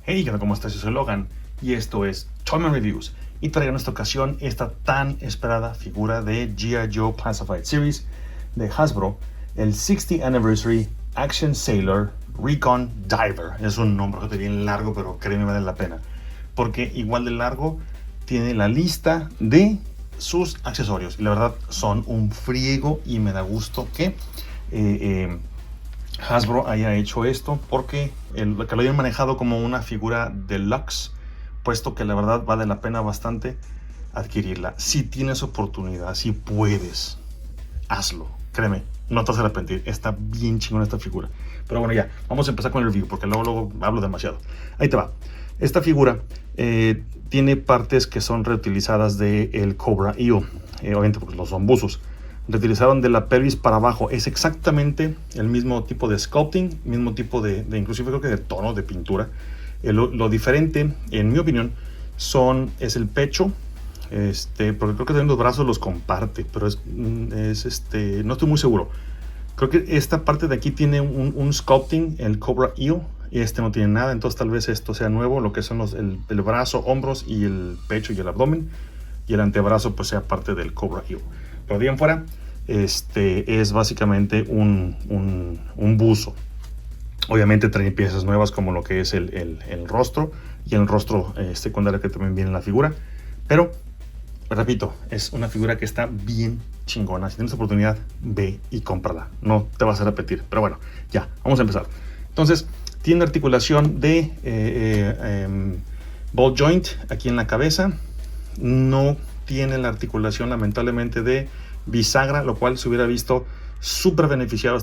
Hey, ¿qué tal? ¿Cómo estás? Yo soy Logan y esto es Toy Man Reviews y traigo en esta ocasión esta tan esperada figura de G.I. Joe Classified Series de Hasbro, el 60th Anniversary Action Sailor Recon Diver. Es un nombre bien largo, pero créeme, vale la pena, porque igual de largo tiene la lista de sus accesorios y la verdad son un friego y me da gusto que Hasbro haya hecho esto, porque que lo hayan manejado como una figura deluxe, puesto que la verdad vale la pena bastante adquirirla. Si tienes oportunidad, si puedes, hazlo, créeme, no te vas a arrepentir. Está bien chingona esta figura. Pero bueno, ya, vamos a empezar con el review, porque luego hablo demasiado. Ahí te va. Esta figura tiene partes que son reutilizadas del Cobra Eel, obviamente porque los son buzos. Reutilizaron de la pelvis para abajo. Es exactamente el mismo tipo de sculpting, mismo tipo de inclusive creo que de tono de pintura. Lo diferente, en mi opinión, es el pecho. Porque creo que también los brazos los comparte, pero no estoy muy seguro. Creo que esta parte de aquí tiene un sculpting, el Cobra Eel, y este no tiene nada. Entonces tal vez esto sea nuevo, lo que son el brazo, hombros y el pecho y el abdomen, y el antebrazo pues sea parte del Cobra Eel. Pero bien fuera, es básicamente un buzo. Obviamente trae piezas nuevas como lo que es el rostro y el rostro secundario que también viene en la figura. Pero, repito, es una figura que está bien chingona. Si tienes oportunidad, ve y cómprala. No te vas a repetir. Pero bueno, ya, vamos a empezar. Entonces, tiene articulación de ball joint aquí en la cabeza. No tiene la articulación, lamentablemente, de bisagra, lo cual se hubiera visto súper beneficiado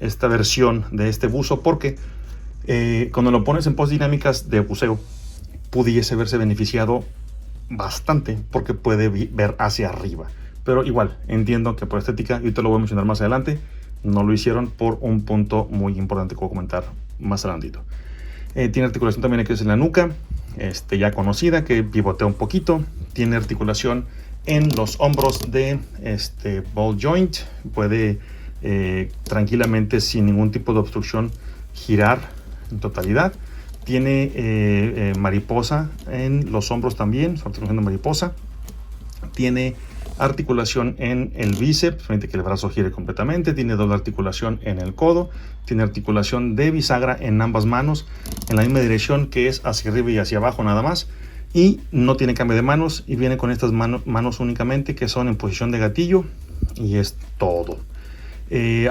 esta versión de este buzo, porque cuando lo pones en pos dinámicas de buceo pudiese verse beneficiado bastante, porque puede ver hacia arriba. Pero igual, entiendo que por estética, y te lo voy a mencionar más adelante, no lo hicieron por un punto muy importante que voy a comentar más adelantito. Tiene articulación también aquí en la nuca, ya conocida, que pivotea un poquito. Tiene articulación en los hombros de ball joint. Puede tranquilamente, sin ningún tipo de obstrucción, girar en totalidad. Tiene mariposa en los hombros también, articulación de mariposa. Tiene articulación en el bíceps, permite que el brazo gire completamente. Tiene doble articulación en el codo. Tiene articulación de bisagra en ambas manos, en la misma dirección, que es hacia arriba y hacia abajo nada más. Y no tiene cambio de manos, y viene con estas manos únicamente, que son en posición de gatillo, y es todo.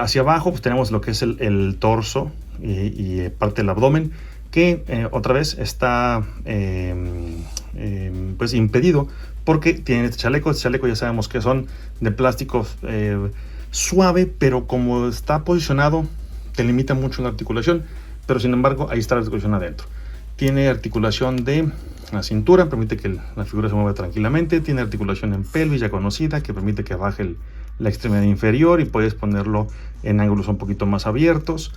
Hacia abajo pues tenemos lo que es el torso y parte del abdomen, que otra vez está pues impedido, porque tiene este chaleco. Este chaleco ya sabemos que son de plástico suave, pero como está posicionado te limita mucho la articulación, pero sin embargo ahí está la articulación adentro. Tiene articulación de la cintura, permite que la figura se mueva tranquilamente. Tiene articulación en pelvis ya conocida, que permite que baje la extremidad inferior y puedes ponerlo en ángulos un poquito más abiertos.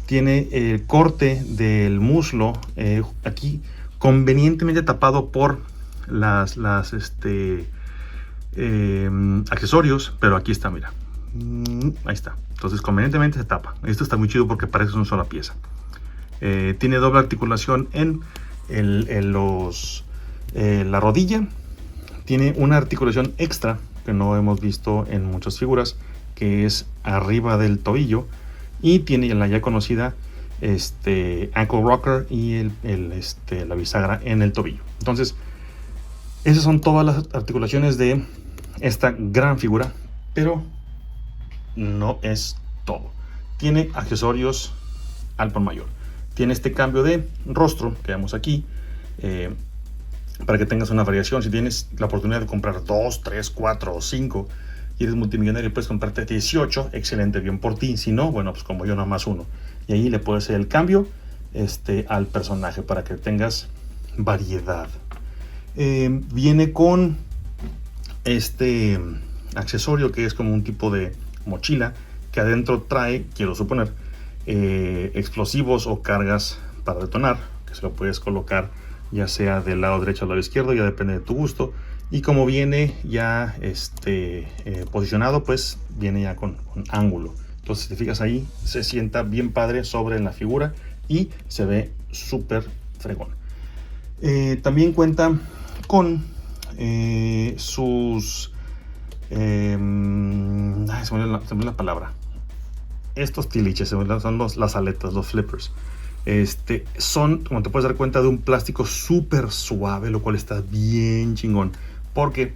Tiene el corte del muslo aquí convenientemente tapado por accesorios, pero aquí está, mira, ahí está. Entonces convenientemente se tapa. Esto está muy chido porque parece una sola pieza. Tiene doble articulación en la rodilla. Tiene una articulación extra que no hemos visto en muchas figuras, que es arriba del tobillo, y tiene la ya conocida ankle rocker y la bisagra en el tobillo. Entonces, esas son todas las articulaciones de esta gran figura, pero no es todo. Tiene accesorios al por mayor. Tiene este cambio de rostro que vemos aquí, para que tengas una variación. Si tienes la oportunidad de comprar 2, 3, 4 o 5 y eres multimillonario y puedes comprarte 18, excelente, bien por ti. Si no, bueno, pues como yo, nada más uno. Y ahí le puedes hacer el cambio al personaje para que tengas variedad. Viene con este accesorio que es como un tipo de mochila, que adentro trae, quiero suponer, explosivos o cargas para detonar, que se lo puedes colocar ya sea del lado derecho al lado izquierdo, ya depende de tu gusto. Y como viene ya posicionado, pues viene ya con ángulo. Entonces, si te fijas ahí, se sienta bien padre sobre la figura y se ve súper fregón. También cuenta con sus... se me olvidó la palabra. Estos tiliches son las aletas, los flippers. Son, como te puedes dar cuenta, de un plástico súper suave, lo cual está bien chingón. Porque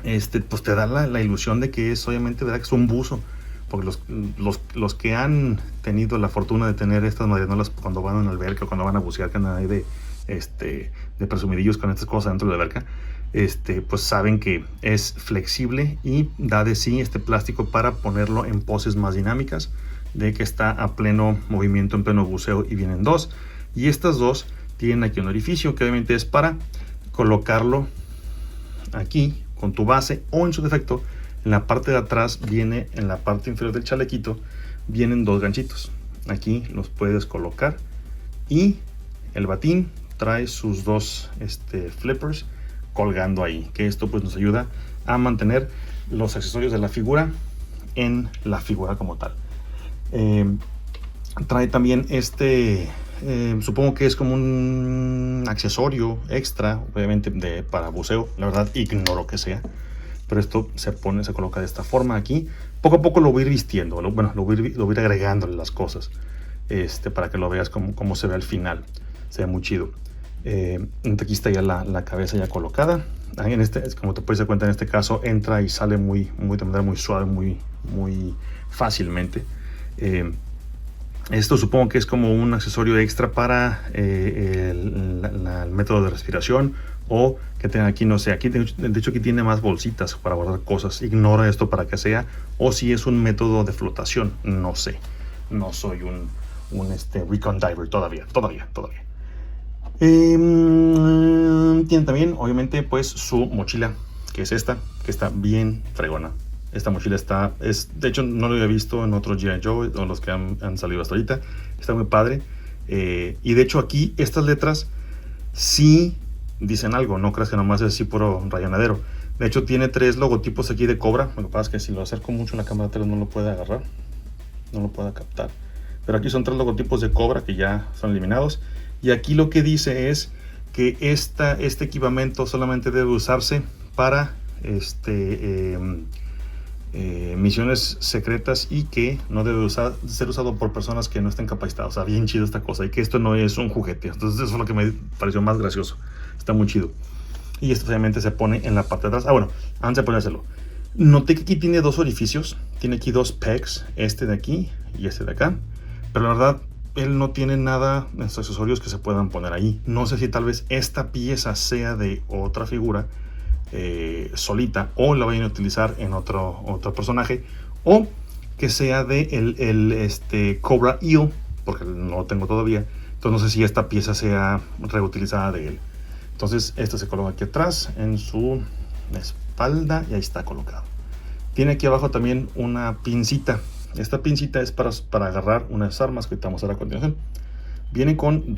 pues te da la ilusión de que es, obviamente, ¿verdad?, que es un buzo. Porque los que han tenido la fortuna de tener estas marianolas cuando van a la alberca o cuando van a bucear, que andan ahí de presumidillos con estas cosas dentro de la alberca, pues saben que es flexible y da de sí este plástico para ponerlo en poses más dinámicas, de que está a pleno movimiento, en pleno buceo, y vienen dos. Y estas dos tienen aquí un orificio que obviamente es para colocarlo aquí con tu base, o en su defecto en la parte de atrás viene, en la parte inferior del chalequito, vienen dos ganchitos. Aquí los puedes colocar y el batín trae sus dos flippers colgando ahí, que esto pues nos ayuda a mantener los accesorios de la figura en la figura como tal. Trae también supongo que es como un accesorio extra, obviamente para buceo. La verdad ignoro que sea, pero esto se coloca de esta forma aquí. Poco a poco lo voy a ir vistiendo, lo voy a ir agregándole las cosas, para que lo veas como se ve al final. Se ve muy chido. Aquí está ya la cabeza ya colocada. Como te puedes dar cuenta, en este caso entra y sale de manera muy suave, muy fácilmente. Esto supongo que es como un accesorio extra para el método de respiración, o que tenga aquí, no sé, aquí de hecho aquí tiene más bolsitas para guardar cosas. Ignora esto para que sea, o si es un método de flotación, no sé. No soy un recon diver todavía. Tiene también, obviamente, pues su mochila, que es esta, que está bien fregona. Esta mochila de hecho no lo había visto en otros G.I. Joe o los que han salido hasta ahorita. Está muy padre. Y de hecho aquí estas letras sí dicen algo, no creas que nomás es así puro rayonadero. De hecho tiene 3 logotipos aquí de Cobra. Lo que pasa es que si lo acerco mucho en la cámara 3 no lo puede agarrar, no lo puede captar. Pero aquí son 3 logotipos de Cobra que ya son eliminados. Y aquí lo que dice es que este equipamiento solamente debe usarse para misiones secretas, y que no debe ser usado por personas que no estén capacitadas. O sea, bien chido esta cosa, y que esto no es un juguete. Entonces eso es lo que me pareció más gracioso. Está muy chido. Y esto obviamente se pone en la parte de atrás. Bueno, antes de ponérselo, noté que aquí tiene 2 orificios. Tiene aquí 2 pegs, este de aquí y este de acá. Pero la verdad, él no tiene nada en sus accesorios que se puedan poner ahí. No sé si tal vez esta pieza sea de otra figura solita, o la vayan a utilizar en otro personaje, o que sea de el Cobra Eel, porque no lo tengo todavía. Entonces no sé si esta pieza sea reutilizada de él. Entonces este se coloca aquí atrás en su espalda y ahí está colocado. Tiene aquí abajo también una pincita. Esta pincita es para agarrar unas armas que vamos a ver a continuación. Viene con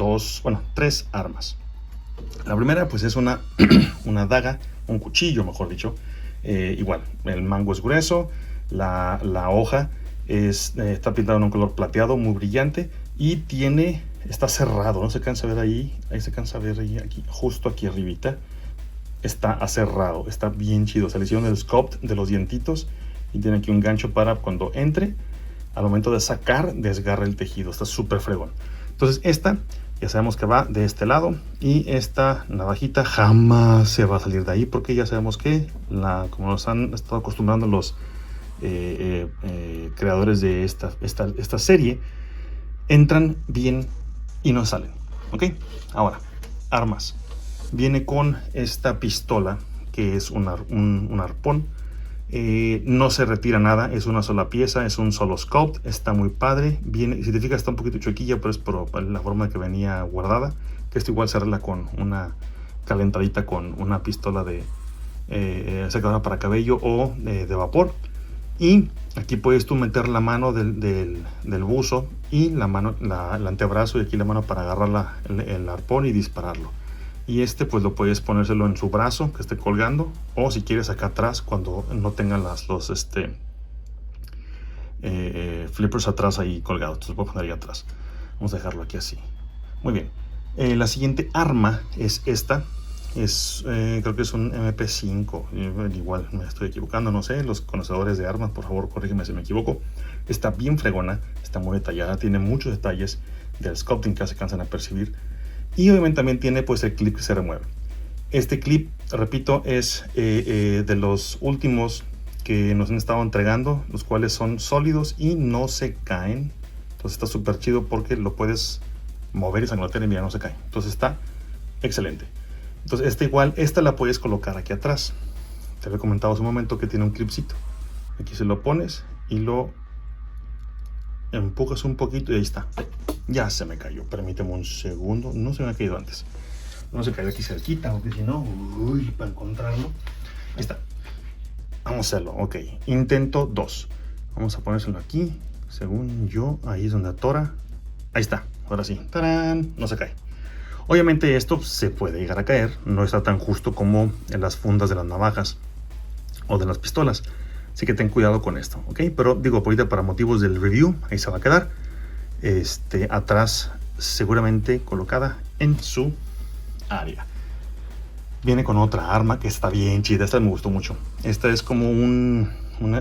3 armas. La primera pues es una daga, un cuchillo mejor dicho. Igual, el mango es grueso, la hoja está pintada en un color plateado muy brillante, y está cerrado, no se cansa ver ahí se cansa ver ahí, aquí, justo aquí arribita, está cerrado, está bien chido. Se le hicieron el sculpt de los dientitos, y tiene aquí un gancho para cuando entre, al momento de sacar, desgarra el tejido. Está súper fregón. Entonces esta ya sabemos que va de este lado, y esta navajita jamás se va a salir de ahí, porque ya sabemos que como nos han estado acostumbrando los creadores de esta serie, entran bien y no salen. Ok, ahora, armas. Viene con esta pistola, que es un arpón. No se retira nada, es una sola pieza, es un solo sculpt, está muy padre. Viene, si te fijas, está un poquito chuequilla, pero es por la forma que venía guardada. Que esto igual se arregla con una calentadita con una pistola de secadora para cabello o de vapor. Y aquí puedes tú meter la mano del buzo, y el antebrazo, y aquí la mano para agarrar el arpón y dispararlo. Y pues lo puedes ponérselo en su brazo que esté colgando, o si quieres acá atrás cuando no tengan los flippers atrás ahí colgados, te lo puedo poner ahí atrás. Vamos a dejarlo aquí así. Muy bien. La siguiente arma es esta. Creo que es un MP5. Igual me estoy equivocando, no sé. Los conocedores de armas, por favor, corrígeme si me equivoco. Está bien fregona, está muy detallada, tiene muchos detalles del sculpting que se cansan a percibir. Y obviamente también tiene pues el clip que se remueve. Este clip, repito, es de los últimos que nos han estado entregando, los cuales son sólidos y no se caen. Entonces está súper chido porque lo puedes mover y sanglotear y mira, no se cae. Entonces está excelente. Entonces esta la puedes colocar aquí atrás. Te había comentado hace un momento que tiene un clipcito. Aquí se lo pones y lo empujas un poquito y ahí está. Ya se me cayó, permíteme un segundo. No se me ha caído antes. No se cayó aquí cerquita, porque si no, uy, para encontrarlo. Ahí está. Vamos a hacerlo, ok. Intento 2. Vamos a ponérselo aquí. Según yo, ahí es donde atora. Ahí está, ahora sí. ¡Tarán! No se cae. Obviamente esto se puede llegar a caer. No está tan justo como en las fundas de las navajas o de las pistolas. Así que ten cuidado con esto, ok. Pero digo, ahorita para motivos del review, ahí se va a quedar. Atrás seguramente colocada en su área. Viene con otra arma que está bien chida. Esta me gustó mucho. Esta es como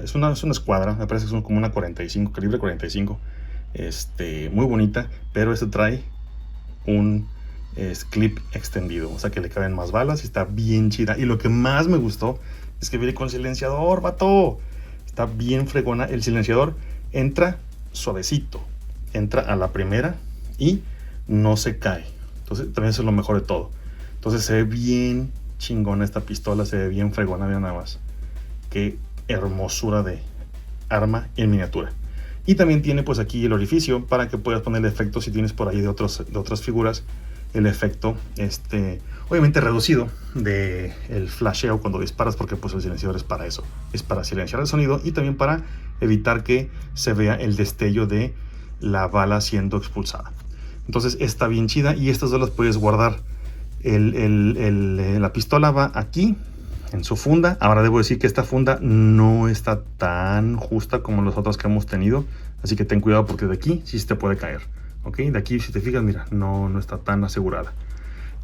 es una escuadra. Me parece que es como una 45, calibre 45. Muy bonita. Pero este trae un clip extendido. O sea que le caben más balas y está bien chida. Y lo que más me gustó es que viene con silenciador, vato. Está bien fregona. El silenciador entra suavecito. Entra a la primera y no se cae. Entonces también eso es lo mejor de todo. Entonces se ve bien chingona esta pistola, se ve bien fregona, vean nada más. Qué hermosura de arma en miniatura. Y también tiene pues aquí el orificio para que puedas poner el efecto si tienes por ahí de otras figuras. El efecto, obviamente reducido de el flasheo cuando disparas, porque pues el silenciador es para eso. Es para silenciar el sonido y también para evitar que se vea el destello de la bala siendo expulsada. Entonces está bien chida y estas dos las puedes guardar. La pistola va aquí en su funda. Ahora debo decir que esta funda no está tan justa como las otras que hemos tenido, así que ten cuidado porque de aquí sí se te puede caer, ok. De aquí, si te fijas, mira, no está tan asegurada.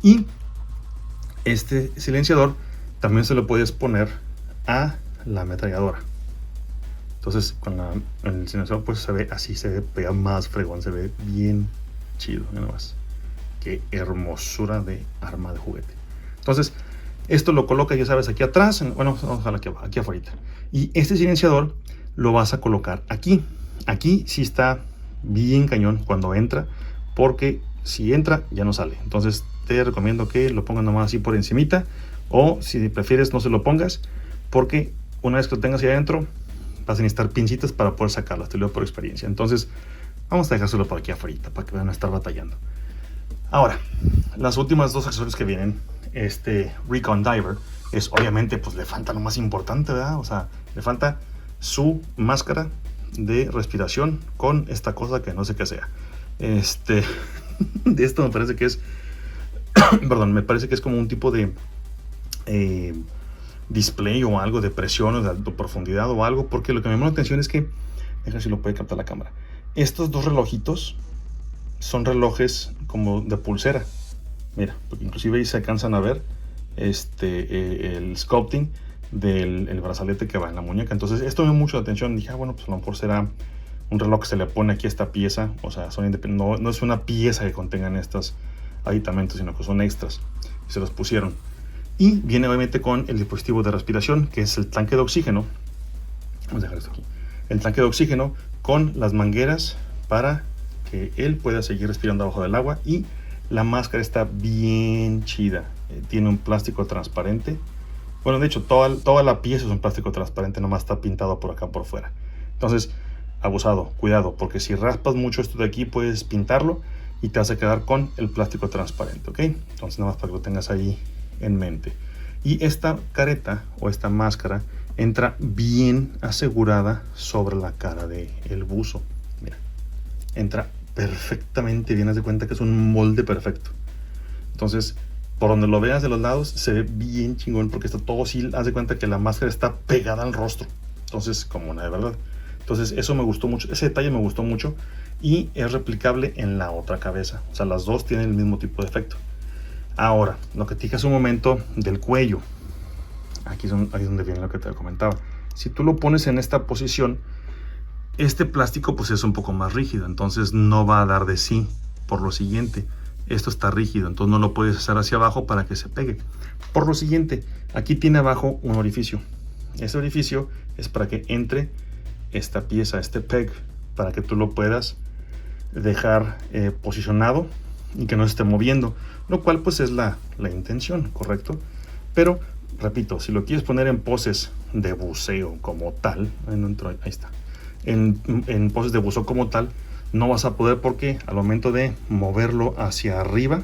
Y este silenciador también se lo puedes poner a la ametralladora. Entonces con el silenciador pues se ve así, se ve pega más fregón, se ve bien chido. Mira más, qué hermosura de arma de juguete. Entonces esto lo colocas, ya sabes, aquí atrás. Bueno, vamos a dejarlo aquí afuera. Y este silenciador lo vas a colocar aquí. Aquí sí está bien cañón cuando entra, porque si entra ya no sale. Entonces te recomiendo que lo pongas nomás así por encimita, o si prefieres no se lo pongas, porque una vez que lo tengas ahí adentro vas a necesitar pincitas para poder sacarlo. Te lo digo por experiencia. Entonces vamos a dejárselo por aquí afuera para que van a estar batallando. Ahora, las últimas dos accesorios que vienen, Recon Diver, es obviamente, pues le falta lo más importante, ¿verdad? O sea, le falta su máscara de respiración con esta cosa que no sé qué sea. De esto me parece que es, perdón, me parece que es como un tipo de display o algo de presión o de profundidad o algo, porque lo que me llama la atención es que, déjame si lo puede captar la cámara, estos dos relojitos son relojes como de pulsera. Mira, porque inclusive ahí se alcanzan a ver el sculpting del brazalete que va en la muñeca. Entonces esto me llamó mucho la atención. Dije, bueno, pues a lo mejor será un reloj que se le pone aquí a esta pieza. O sea, no es una pieza que contengan estos aditamentos, sino que son extras. Y se los pusieron. Y viene obviamente con el dispositivo de respiración, que es el tanque de oxígeno. Vamos a dejar esto aquí. El tanque de oxígeno con las mangueras para que él pueda seguir respirando abajo del agua. Y la máscara está bien chida. Tiene un plástico transparente. Bueno, de hecho, toda la pieza es un plástico transparente, nomás está pintado por acá por fuera. Entonces, abusado, cuidado, porque si raspas mucho esto de aquí, puedes pintarlo y te vas a quedar con el plástico transparente, ¿ok? Entonces, nada más para que lo tengas ahí en mente. Y esta careta o esta máscara entra bien asegurada sobre la cara del buzo. Mira, entra perfectamente bien. Haz de cuenta que es un molde perfecto. Entonces, por donde lo veas de los lados, se ve bien chingón, porque está todo así. Haz de cuenta que la máscara está pegada al rostro. Entonces, como una de verdad. Entonces, eso me gustó mucho. Ese detalle me gustó mucho. y es replicable en la otra cabeza. O sea, las dos tienen el mismo tipo de efecto. Ahora, lo que te dije hace un momento del cuello, aquí es donde viene lo que te comentaba. Si tú lo pones en esta posición, este plástico pues es un poco más rígido, entonces no va a dar de sí. Por lo siguiente, esto está rígido, entonces no lo puedes hacer hacia abajo para que se pegue. Por lo siguiente, aquí tiene abajo un orificio. Este orificio es para que entre esta pieza, este peg, para que tú lo puedas dejar posicionado y que no se esté moviendo, lo cual pues es la intención, ¿correcto? Pero, repito, si lo quieres poner en poses de buceo como tal, ahí está, en poses de buceo como tal, no vas a poder porque al momento de moverlo hacia arriba,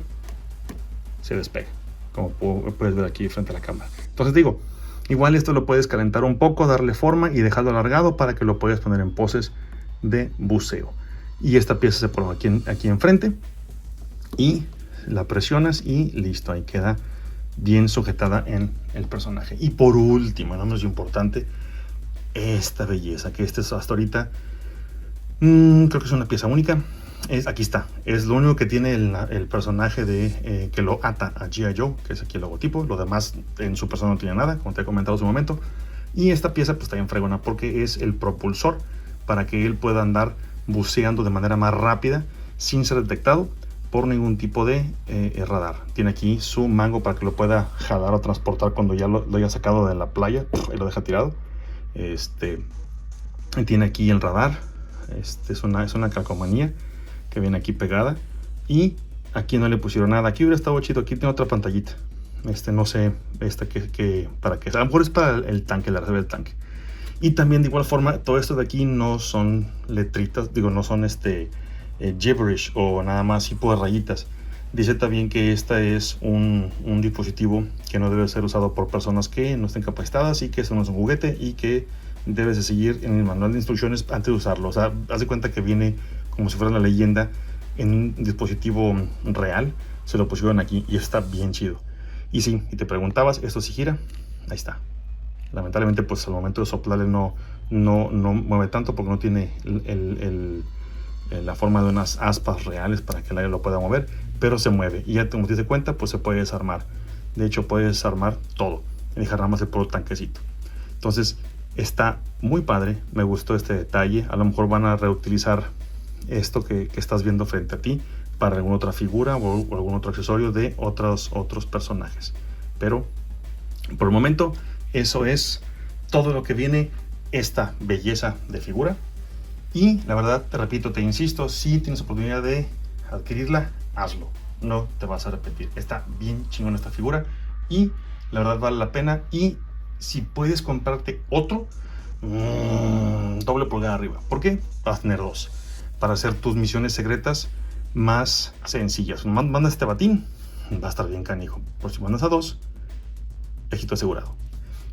se despega, como puedes ver aquí frente a la cámara. Entonces digo, igual esto lo puedes calentar un poco, darle forma y dejarlo alargado para que lo puedas poner en poses de buceo. Y esta pieza se pone aquí enfrente y la presionas y listo, ahí queda bien sujetada en el personaje. Y por último, no menos importante, esta belleza, que este es hasta ahorita, creo que es una pieza única. Aquí está, es lo único que tiene el personaje que lo ata a G.I. Joe, que es aquí el logotipo. Lo demás en su persona no tiene nada, como te he comentado hace un momento. Y esta pieza pues está bien fregona porque es el propulsor para que él pueda andar buceando de manera más rápida sin ser detectado por ningún tipo de radar. Tiene aquí su mango para que lo pueda jalar o transportar cuando ya lo haya sacado de la playa y lo deja tirado. Tiene aquí el radar. Es una calcomanía que viene aquí pegada y aquí no le pusieron nada. Aquí hubiera estado chido. Aquí tiene otra pantallita. No sé, para qué. A lo mejor es para el tanque, la reserva del tanque. Y también de igual forma, todo esto de aquí no son letritas, no son gibberish o nada más tipo de rayitas. Dice también que esta es un dispositivo que no debe ser usado por personas que no estén capacitadas y que esto no es un juguete y que debes de seguir en el manual de instrucciones antes de usarlo. O sea, haz de cuenta que viene como si fuera una leyenda en un dispositivo real. Se lo pusieron aquí y está bien chido. Y sí, y te preguntabas, ¿esto sí gira? Ahí está. Lamentablemente pues al momento de soplarle no mueve tanto porque no tiene la forma de unas aspas reales para que el aire lo pueda mover, pero se mueve y ya como te das cuenta pues se puede desarmar. De hecho puedes desarmar todo y dejar nada más el puro tanquecito. Entonces está muy padre, me gustó este detalle. A lo mejor van a reutilizar esto que estás viendo frente a ti para alguna otra figura o algún otro accesorio de otros personajes, pero por el momento eso es todo lo que viene esta belleza de figura. Y la verdad, te repito, te insisto, si tienes oportunidad de adquirirla, hazlo. No te vas a arrepentir. Está bien chingona esta figura y la verdad vale la pena. Y si puedes comprarte otro, doble pulgada arriba. ¿Por qué? Vas a tener dos para hacer tus misiones secretas más sencillas. Mandas este batín, va a estar bien canijo. Por si mandas a dos, éxito asegurado.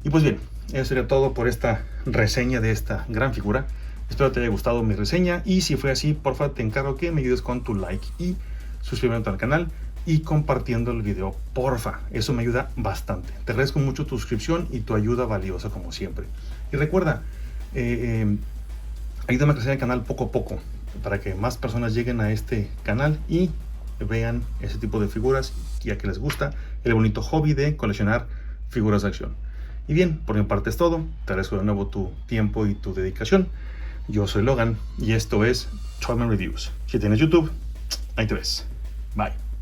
Y pues bien, eso sería todo por esta reseña de esta gran figura. Espero te haya gustado mi reseña y si fue así, porfa te encargo que me ayudes con tu like y suscribiéndote al canal y compartiendo el video, porfa. Eso me ayuda bastante. Te agradezco mucho tu suscripción y tu ayuda valiosa como siempre. Y recuerda, ayúdame a crecer el canal poco a poco para que más personas lleguen a este canal y vean ese tipo de figuras, ya que les gusta el bonito hobby de coleccionar figuras de acción. Y bien, por mi parte es todo. Te agradezco de nuevo tu tiempo y tu dedicación. Yo soy Logan y esto es Toyman Reviews. Si tienes YouTube, ahí te ves. Bye.